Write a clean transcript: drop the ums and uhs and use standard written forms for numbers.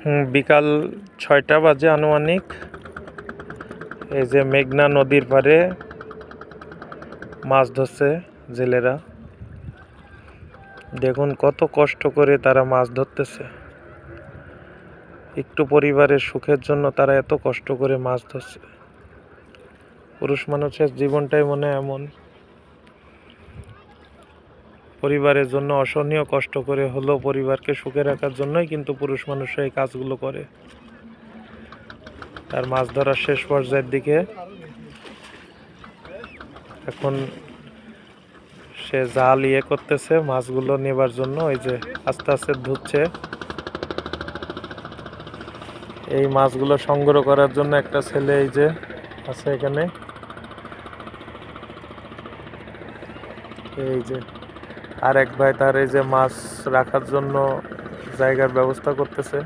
বিকাল ৬টা বাজে আনুমানিক। এই যে মেঘনা নদীর পাড়ে মাছ ধরছে জেলেরা। দেখুন কত কষ্ট করে তারা মাছ ধরতেছে। একটু পরিবারের সুখের জন্য তারা এত কষ্ট করে মাছ ধরছে। পুরুষ মানুষের জীবনটাই মনে এমন, পরিবারের জন্য অসহনীয় কষ্ট করে হলেও পরিবারকে সুখে রাখার জন্যই কিন্তু পুরুষ মানুষরা এই কাজগুলো করে। তার মাছ ধরার শেষ পর্যায়ের দিকে এখন সে জাল করতেছে মাছগুলো নেবার জন্য। ওই যে আস্তে আস্তে ধুচ্ছে। এই মাছগুলো সংগ্রহ করার জন্য একটা ছেলে এই যে আছে এখানে। এই যে আর এক ভাই তার এই যে মাছ রাখার জন্য জায়গার ব্যবস্থা করতেছে।